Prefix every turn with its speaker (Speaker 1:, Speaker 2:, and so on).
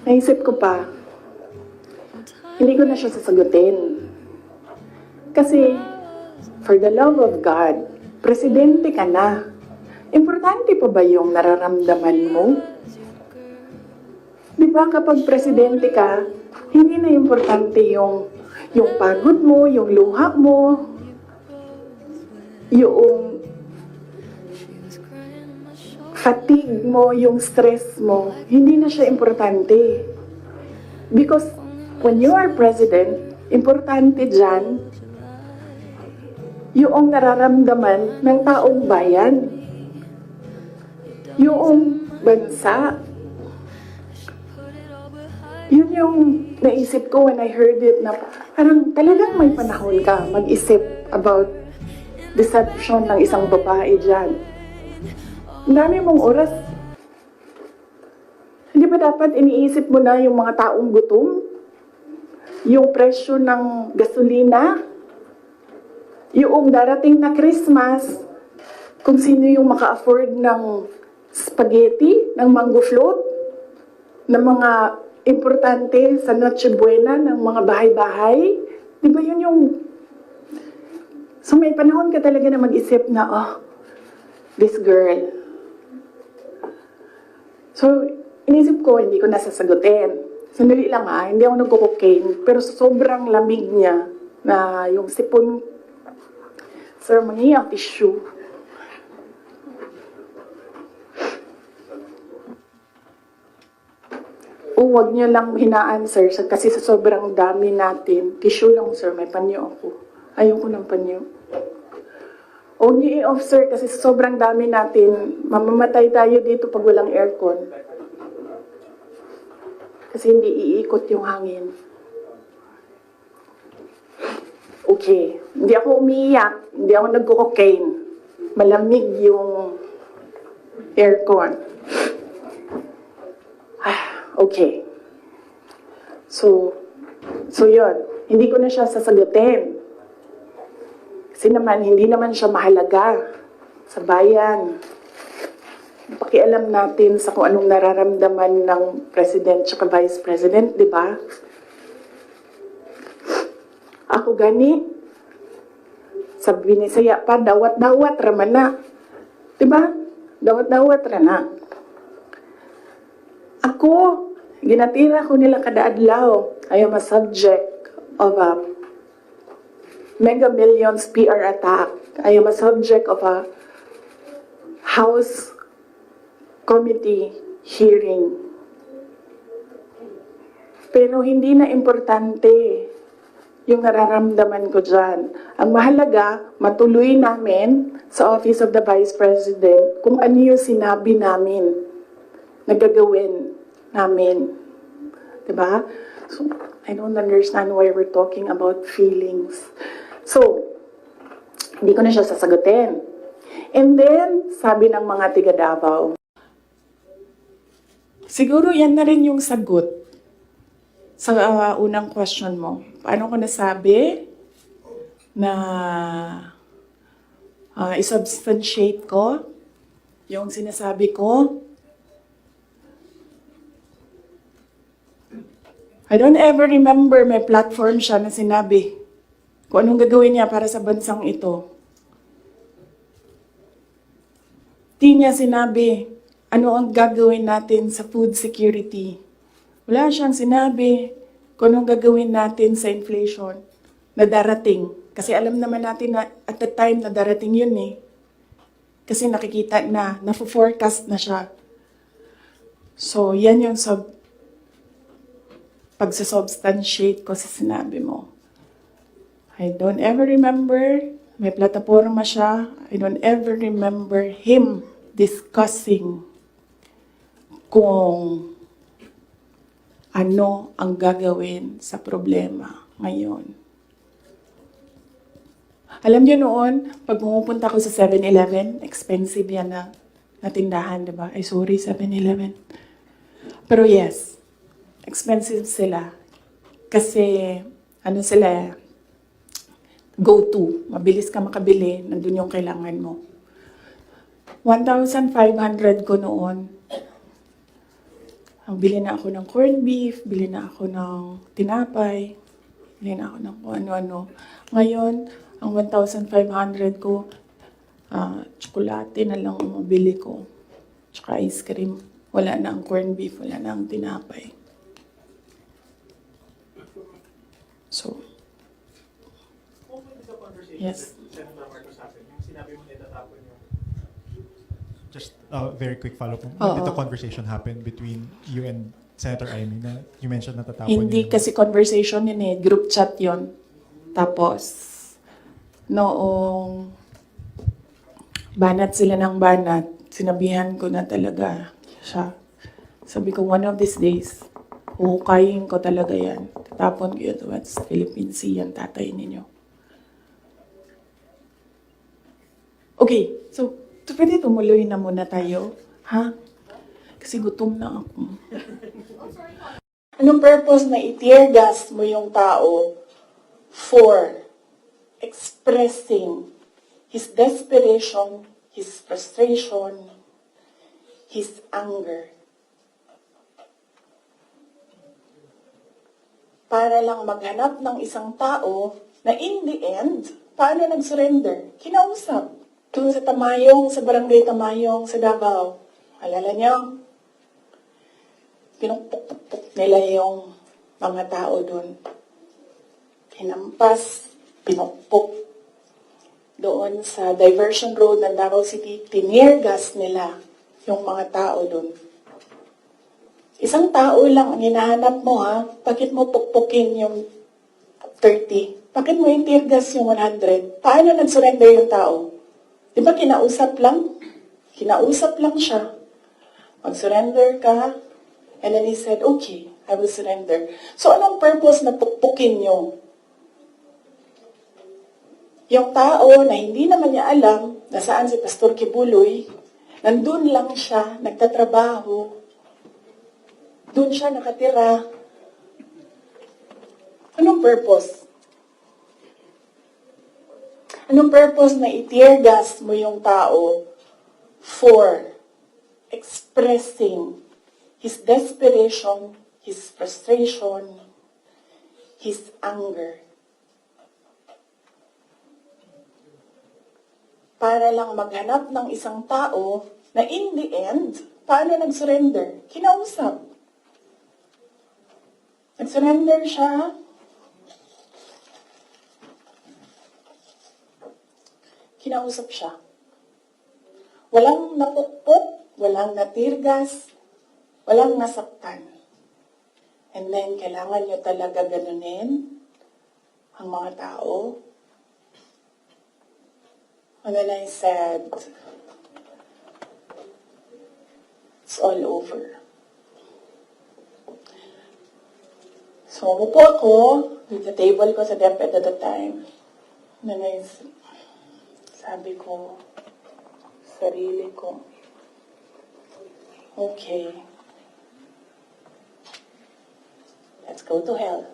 Speaker 1: naisip ko pa, hindi ko na siya sasagutin. Kasi, for the love of God, presidente ka na. Importante pa ba yung nararamdaman mo? Di ba kapag presidente ka, hindi na importante yung pagod mo, yung luha mo, yung fatigue mo, yung stress mo, hindi na siya importante. Because when you are president, importante dyan yung nararamdaman ng taong bayan, yung bansa. Yun yung naisip ko when I heard it na parang talagang may panahon ka mag-isip about deception ng isang babae dyan. Ang dami mong oras. Hindi ba dapat iniisip mo na yung mga taong gutom? Yung presyo ng gasolina? Yung darating na Christmas? Kung sino yung maka-afford ng spaghetti, ng mango float, ng mga importante sa Noche Buena, ng mga bahay-bahay? Di ba yun yung... So may panahon ka talaga na mag-isip na, oh, this girl. So, inisip ko, hindi ko nasasagutin. Sandali lang hindi ako nagko-cocaine. Pero sobrang lamig niya na yung sipon, sir, mangi ang tissue. Huwag niyo lang hinaan, sir, kasi sa sobrang dami natin. Tissue lang, sir, may panyo ako. Ayoko ng panyo. Huwag niyo i-off, sir, kasi sa sobrang dami natin, mamamatay tayo dito pag walang aircon. Kasi hindi iikot yung hangin. Okay. Hindi ako umiiyak. Hindi ako nagko-cocaine. Malamig yung aircon. Okay. So yun. Hindi ko na siya sasagutin. Kasi naman, hindi naman siya mahalaga sa bayan. Pakialam natin sa kung anong nararamdaman ng president at vice president, di ba? Ako gani, sabi ni Saya pa, dawat-dawat raman na. Di ba? Dawat-dawat rana. Ako, ginatira ko nila kada adlaw. I am a subject of a Mega Millions PR attack. I am a subject of a House Committee hearing. Pero hindi na importante yung nararamdaman ko dyan. Ang mahalaga, matuloy namin sa Office of the Vice President kung ano yung sinabi namin na gagawin namin. Diba? So, I don't understand why we're talking about feelings. So, hindi ko na siya sasagutin. And then, sabi ng mga tiga Davao, siguro yan na rin yung sagot sa unang question mo. Paano ko nasabi na isubstantiate ko yung sinasabi ko? I don't ever remember may platform siya na sinabi kung anong gagawin niya para sa bansang ito. Di niya sinabi ano ang gagawin natin sa food security. Wala siyang sinabi kung anong gagawin natin sa inflation na darating. Kasi alam naman natin na at the time na darating yun Kasi nakikita na, na-forecast na siya. So, yan yung pagsasubstantiate ko sa sinabi mo. I don't ever remember, may plataforma siya, I don't ever remember him discussing kung ano ang gagawin sa problema ngayon. Alam niyo noon, pag pumupunta ko sa 7-Eleven, expensive yan na tindahan, di ba? Ay, sorry, 7-Eleven. Pero yes, expensive sila. Kasi, ano sila, go-to. Mabilis ka makabili, nandun yung kailangan mo. 1,500 ko noon. Bili na ako ng corned beef, bili na ako ng tinapay, bili na ako ng kung ano-ano. Ngayon, ang 1,500 ko, tsokolate na lang ang mabili ko. Tsaka ice cream. Wala na ang corned beef, wala na ang tinapay. So, yes.
Speaker 2: Senator Marcos Asen, yung sinabi mo na itatapon yung... Just very quick follow-up. When did the conversation happen between you and Senator Amy na you mentioned na tatapon
Speaker 1: Hindi kasi conversation yun eh, group chat yun. Tapos, noong banat sila ng banat, sinabihan ko na talaga siya. Sabi ko, one of these days, huhukayin ko talaga yan. Tatapon ko yun towards Philippine Sea, yung tatay ninyo. Okay, so, pwede tumuloy na muna tayo, ha? Kasi gutom na ako. Anong purpose na i-tear gas mo yung tao for expressing his desperation, his frustration, his anger? Para lang maghanap ng isang tao na in the end, paano nag-surrender? Kinausap. Doon sa Tamayong, sa barangay Tamayong, sa Davao. Alala niyo? Pinupuk-puk nila yung mga tao doon. Hinampas, pinupuk. Doon sa diversion road ng Davao City, tinirgas nila yung mga tao doon. Isang tao lang ang hinahanap mo, ha? Bakit mo pukpukin yung 30? Bakit mo yung tirgas yung 100? Paano nag-surrender yung tao? Di ba kinausap lang? Kinausap lang siya. Mag-surrender ka. And then he said, okay, I will surrender. So anong purpose na pukpukin nyo? Yung tao na hindi naman niya alam na saan si Pastor Kibuloy, nandun lang siya, nagtatrabaho. Doon siya nakatira. Anong purpose? Anong purpose na i-tear gas mo yung tao for expressing his desperation, his frustration, his anger? Para lang maghanap ng isang tao na in the end, paano nag-surrender? Kinausap. Nag-surrender siya. Kinausap siya. Walang napukpok, walang natirgas, walang nasaktan. And then, kailangan nyo talaga ganunin ang mga tao. And then I said, it's all over. So, umupo ako with the table ko sa DepEd at the time. And then sabi ko, sarili ko, okay, let's go to hell.